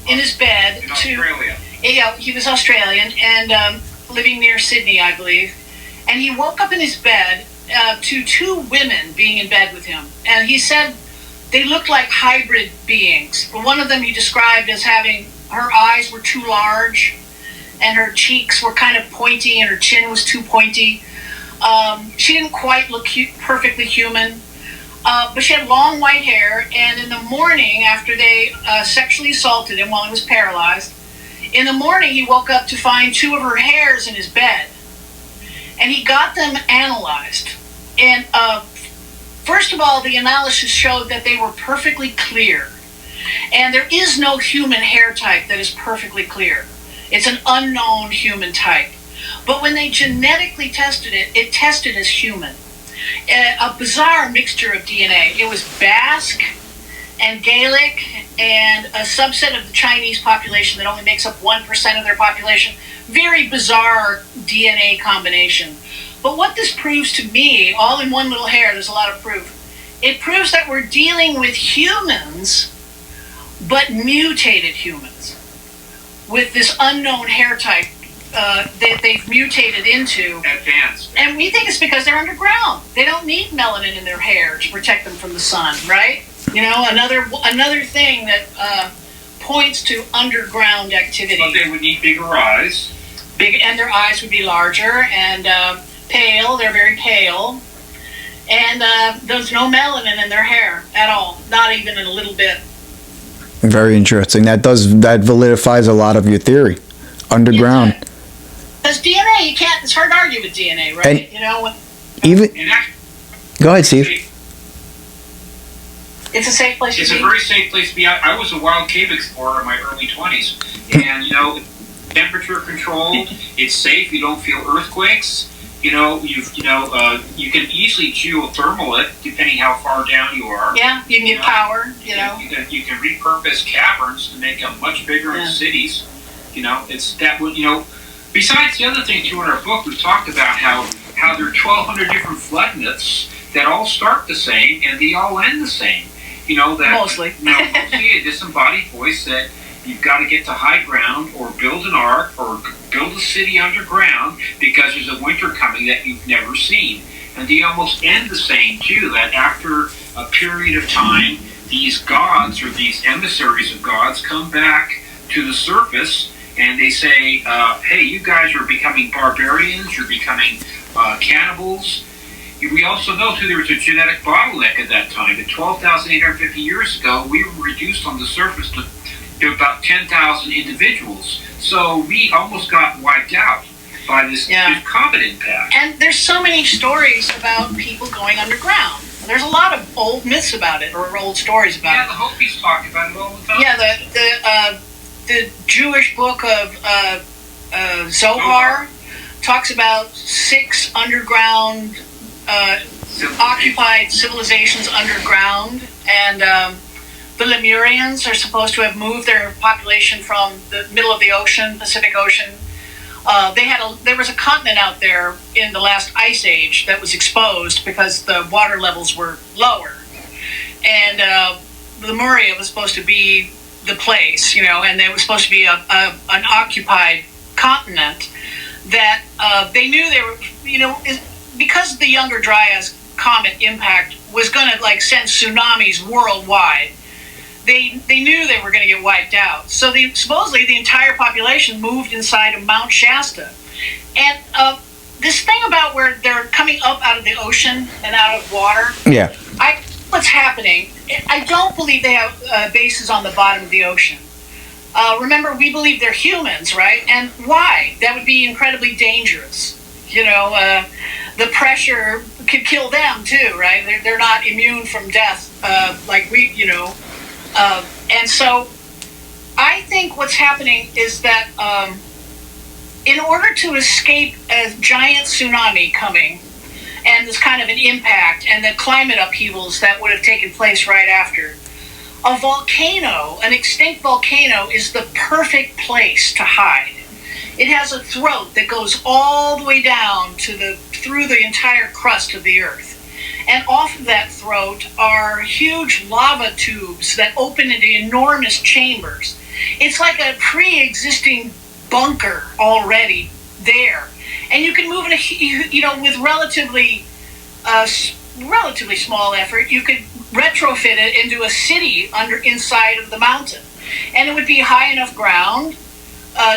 his bed in Australia. He was Australian and living near Sydney, I believe. And he woke up in his bed to 2 women being in bed with him. And he said they looked like hybrid beings. One of them he described as having, her eyes were too large and her cheeks were kind of pointy and her chin was too pointy. She didn't quite look perfectly human. But she had long white hair, and in the morning, after they sexually assaulted him while he was paralyzed, in the morning he woke up to find 2 of her hairs in his bed. And he got them analyzed. And first of all, the analysis showed that they were perfectly clear. And there is no human hair type that is perfectly clear. It's an unknown human type. But when they genetically tested it, it tested as human. A bizarre mixture of DNA. It was Basque and Gaelic and a subset of the Chinese population that only makes up 1% of their population. Very bizarre DNA combination. But what this proves to me, all in one little hair, there's a lot of proof. It proves that we're dealing with humans, but mutated humans, with this unknown hair type that they've mutated into. Advanced. And we think it's because they're underground. They don't need melanin in their hair to protect them from the sun, right? Another thing that points to underground activity. But they would need bigger eyes. And their eyes would be larger and pale. They're very pale. And there's no melanin in their hair at all. Not even in a little bit. Very interesting. That validifies a lot of your theory. Underground. Because DNA, it's hard to argue with DNA, right? Go ahead, Steve. It's a safe place to be. It's a very safe place to be. I was a wild cave explorer in my early 20s. And, temperature controlled. It's safe. You don't feel earthquakes. You can easily geothermal it, depending how far down you are. Yeah, you can get power, You can repurpose caverns to make them much bigger in cities. It's that would, besides the other thing too in our book, we've talked about how there are 1,200 different flood myths that all start the same and they all end the same. Mostly. Mostly a disembodied voice that you've got to get to high ground or build an ark or build a city underground because there's a winter coming that you've never seen. And they almost end the same too, that after a period of time, these gods or these emissaries of gods come back to the surface and they say, hey, you guys are becoming barbarians, you're becoming cannibals. We also know, too, there was a genetic bottleneck at that time. At 12,850 years ago, we were reduced on the surface to about 10,000 individuals. So we almost got wiped out by this comet impact. And there's so many stories about people going underground. There's a lot of old myths about it, or old stories about it. Yeah, the Hopis talk about it all the time. Yeah, the Jewish book of Zohar talks about 6 underground occupied civilizations underground, and the Lemurians are supposed to have moved their population from the middle of the ocean, Pacific Ocean. There was a continent out there in the last ice age that was exposed because the water levels were lower, and Lemuria was supposed to be the place, and it was supposed to be an occupied continent that they knew they were, because the Younger Dryas comet impact was going to send tsunamis worldwide. They knew they were going to get wiped out. So supposedly the entire population moved inside of Mount Shasta. And this thing about where they're coming up out of the ocean and out of water. Yeah. What's happening? I don't believe they have bases on the bottom of the ocean. Remember, we believe they're humans, right? And why? That would be incredibly dangerous. The pressure could kill them too, right? They're not immune from death like we, and so I think what's happening is that in order to escape a giant tsunami coming and this kind of an impact and the climate upheavals that would have taken place right after, a volcano, an extinct volcano, is the perfect place to hide. It has a throat that goes all the way down through the entire crust of the earth. And off of that throat are huge lava tubes that open into enormous chambers. It's like a pre-existing bunker already there. And you can move in with relatively small effort, you could retrofit it into a city inside of the mountain. And it would be high enough ground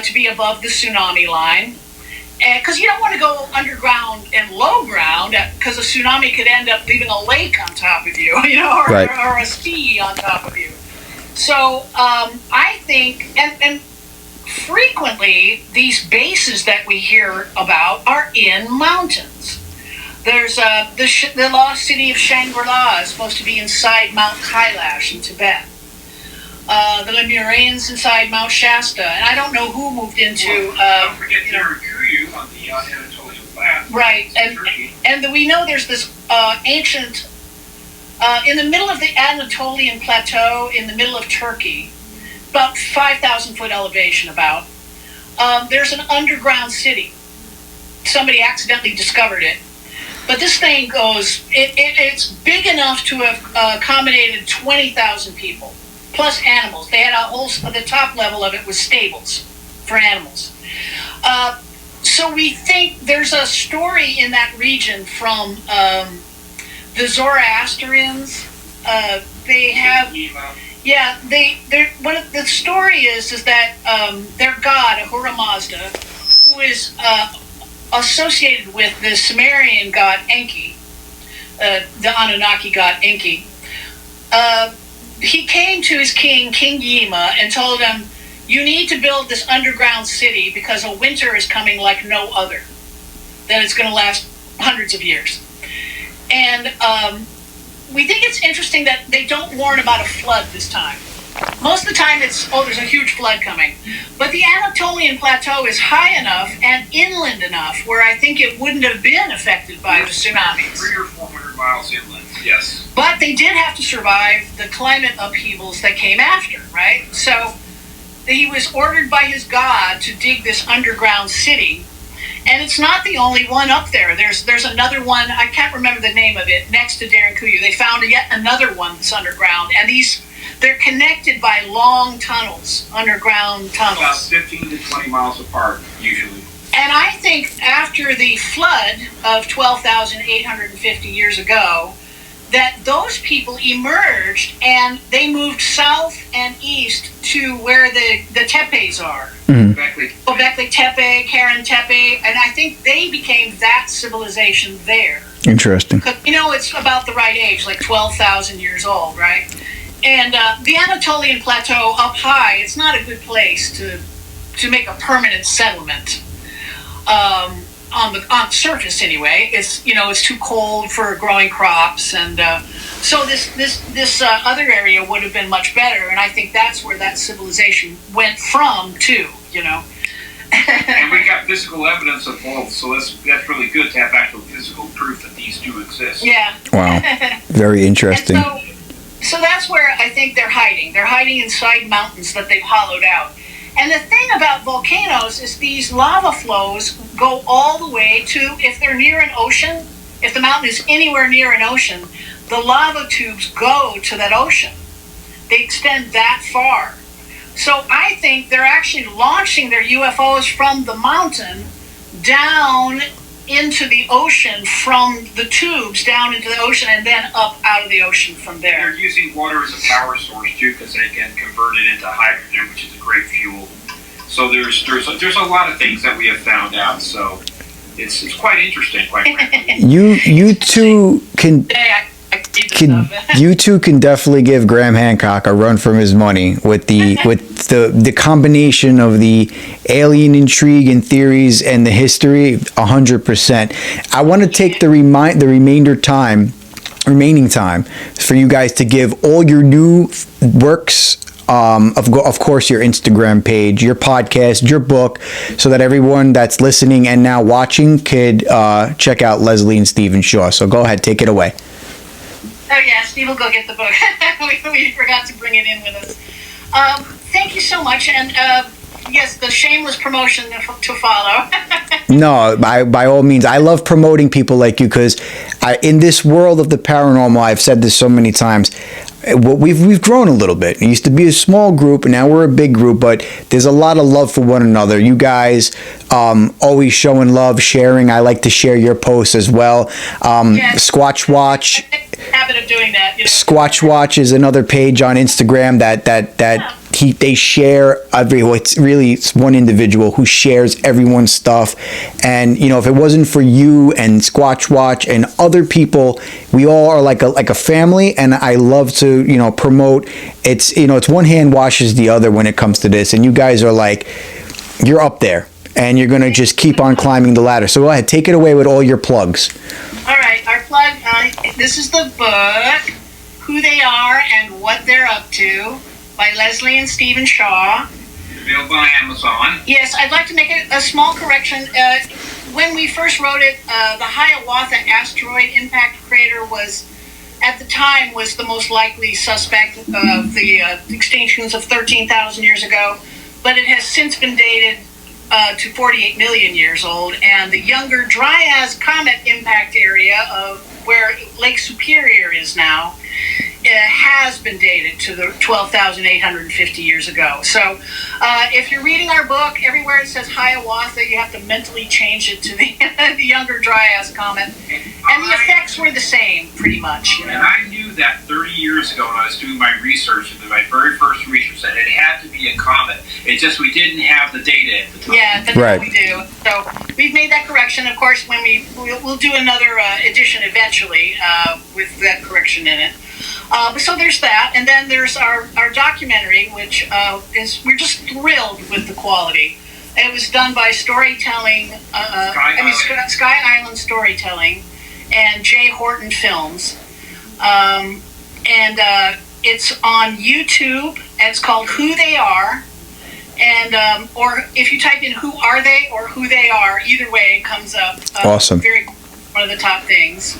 to be above the tsunami line, because you don't want to go underground and low ground, because a tsunami could end up leaving a lake on top of you, or a sea on top of you. So I think, and frequently these bases that we hear about are in mountains. There's the lost city of Shangri-La is supposed to be inside Mount Kailash in Tibet. The Lemurians inside Mount Shasta, and I don't know who moved into. Don't forget Kuyu on the Anatolian Plateau. Right, and we know there's this ancient in the middle of the Anatolian Plateau, in the middle of Turkey, about 5,000 foot elevation. There's an underground city. Somebody accidentally discovered it, but this thing goes. It's big enough to have accommodated 20,000 people. Plus animals. They had the top level of it was stables for animals. So we think there's a story in that region from the Zoroastrians. They have, the story is that their god, Ahura Mazda, who is associated with the Sumerian god Enki, the Anunnaki god Enki, he came to his king, King Yima, and told him, you need to build this underground city because a winter is coming like no other, that it's going to last hundreds of years. And we think it's interesting that they don't warn about a flood this time. Most of the time it's, there's a huge flood coming. But the Anatolian Plateau is high enough and inland enough where I think it wouldn't have been affected by the tsunamis. 300 or 400 miles inland, yes. But they did have to survive the climate upheavals that came after, right? So he was ordered by his god to dig this underground city. And it's not the only one up there. There's another one, I can't remember the name of it, next to Derinkuyu. They found yet another one that's underground. And they're connected by long tunnels, underground tunnels. About 15 to 20 miles apart, usually. And I think after the flood of 12,850 years ago, that those people emerged and they moved south and east to where the tepes are. Exactly. Göbekli Tepe, Karen Tepe, and I think they became that civilization there. Interesting. Because, it's about the right age, like 12,000 years old, right? And the Anatolian Plateau up high, it's not a good place to make a permanent settlement. On the surface, anyway, it's too cold for growing crops, and so this other area would have been much better. And I think that's where that civilization went from too. And we got physical evidence of both, so that's really good to have actual physical proof that these do exist. Yeah. Wow. Very interesting. So that's where I think they're hiding. They're hiding inside mountains that they've hollowed out. And the thing about volcanoes is these lava flows go all the way to, if they're near an ocean, if the mountain is anywhere near an ocean, the lava tubes go to that ocean. They extend that far. So I think they're actually launching their UFOs from the mountain down into the ocean, from the tubes down into the ocean, and then up out of the ocean from there. They're using water as a power source too, because they can convert it into hydrogen, which is a great fuel. So there's a lot of things that we have found out. So it's quite interesting, quite frankly. You two can. You two can definitely give Graham Hancock a run for his money with the combination of the alien intrigue and theories and the history. 100%. I want to take the remaining time for you guys to give all your new works. Of course, your Instagram page, your podcast, your book, so that everyone that's listening and now watching could check out Leslie and Stephen Shaw. So go ahead, take it away. Oh yeah, Steve will go get the book. we forgot to bring it in with us. Thank you so much, and yes, the shameless promotion to follow. No, by all means, I love promoting people like you, because in this world of the paranormal, I've said this so many times. We've grown a little bit. It used to be a small group, and now we're a big group. But there's a lot of love for one another. You guys always showing love, sharing. I like to share your posts as well. Yes. Squatch Watch. Habit of doing that. Squatch Watch is another page on Instagram that they share it's one individual who shares everyone's stuff. And if it wasn't for you and Squatch Watch and other people, we all are like a family. And I love to promote. It's one hand washes the other when it comes to this. And you guys are you're up there, and you're gonna just keep on climbing the ladder. So go ahead, take it away with all your plugs. All right, our plug. This is the book, Who They Are and What They're Up To, by Leslie and Stephen Shaw. Available on Amazon. Yes, I'd like to make a small correction. When we first wrote it, the Hiawatha asteroid impact crater at the time, was the most likely suspect of the extinctions of 13,000 years ago, but it has since been dated to 48 million years old, and the younger Dryas Comet impact area of where Lake Superior is now has been dated to the 12,850 years ago. So if you're reading our book, everywhere it says Hiawatha, you have to mentally change it to the younger Dryas Comet. And the effects were the same, pretty much. And I knew that 30 years ago when I was doing my research, and my very first research, that it had to be a comet. It's just we didn't have the data at the time. Yeah, that's what we do. So we've made that correction. Of course, when we'll do another edition eventually with that correction in it. So there's that, and then there's our documentary, which we're just thrilled with the quality. It was done by Storytelling, Sky Island Storytelling, and Jay Horton Films, and it's on YouTube. It's called Who They Are, and or if you type in Who Are They or Who They Are, either way it comes up. Awesome. One of the top things.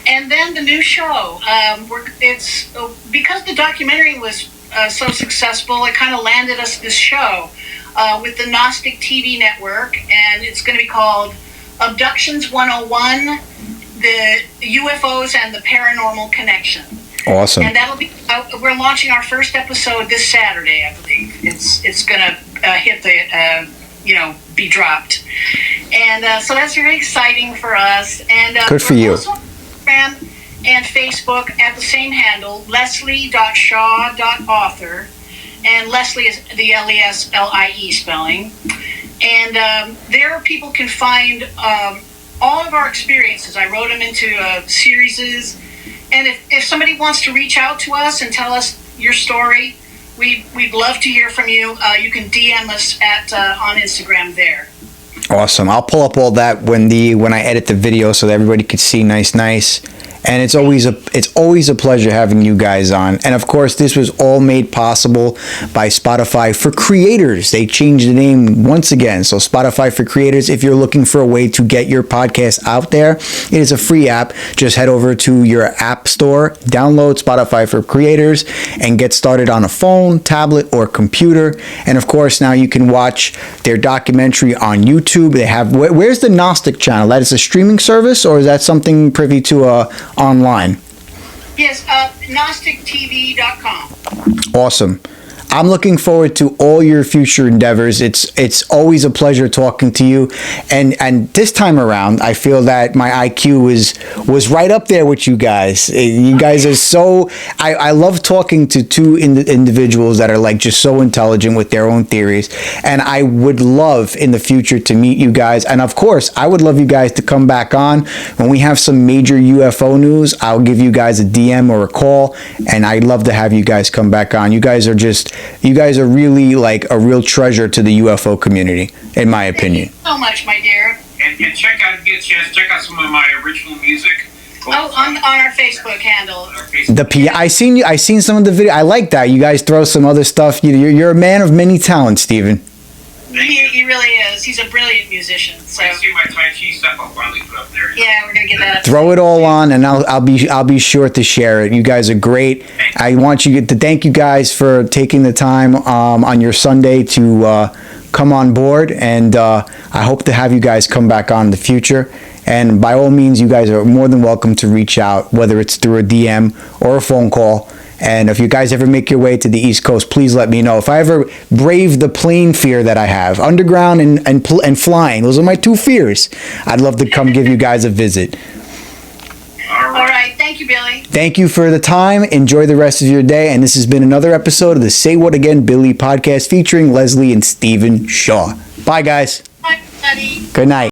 And then the new show, it's because the documentary was so successful, it kind of landed us this show with the Gnostic TV network, and it's going to be called Abductions 101, the UFOs and the Paranormal Connection. Awesome. And that'll be, we're launching our first episode this Saturday, I believe. It's going to hit the, be dropped. And so that's very exciting for us. And good for you. Also, and Facebook at the same handle, leslie.shaw.author. And Leslie is the Leslie spelling. And there people can find all of our experiences. I wrote them into series. And if somebody wants to reach out to us and tell us your story, we'd love to hear from you. You can DM us on Instagram there. Awesome. I'll pull up all that when I edit the video so that everybody can see nice. And it's always a pleasure having you guys on. And of course, this was all made possible by Spotify for Creators. They changed the name once again. So Spotify for Creators, if you're looking for a way to get your podcast out there, it is a free app. Just head over to your app store, download Spotify for Creators, and get started on a phone, tablet, or computer. And of course, now you can watch their documentary on YouTube. They have, where's the Gnostic channel? That is a streaming service, or is that something privy to online? Yes, GnosticTV.com. Awesome. I'm looking forward to all your future endeavors. It's always a pleasure talking to you, and this time around, I feel that my IQ was right up there with you guys. You guys are so. I love talking to two individuals that are like just so intelligent with their own theories, and I would love in the future to meet you guys. And of course, I would love you guys to come back on when we have some major UFO news. I'll give you guys a DM or a call, and I'd love to have you guys come back on. You guys are really like a real treasure to the UFO community, in my opinion. Thank you so much, my dear. And check out, get a chance, check out some of my original music. On our Facebook handle. I seen some of the video. I like that. You guys throw some other stuff. You're a man of many talents, Stephen. He really is. He's a brilliant musician. So. I see my Tai Chi stuff. I'll finally put up there. Yeah, we're gonna get that up. Throw it all on, and I'll be sure to share it. You guys are great. I want you to thank you guys for taking the time on your Sunday to come on board, and I hope to have you guys come back on in the future. And by all means, you guys are more than welcome to reach out, whether it's through a DM or a phone call. And if you guys ever make your way to the East Coast, please let me know. If I ever brave the plane fear that I have, underground and flying, those are my two fears. I'd love to come give you guys a visit. All right. Thank you, Billy. Thank you for the time. Enjoy the rest of your day. And this has been another episode of the Say What Again Billy podcast featuring Leslie and Stephen Shaw. Bye, guys. Bye, buddy. Good night.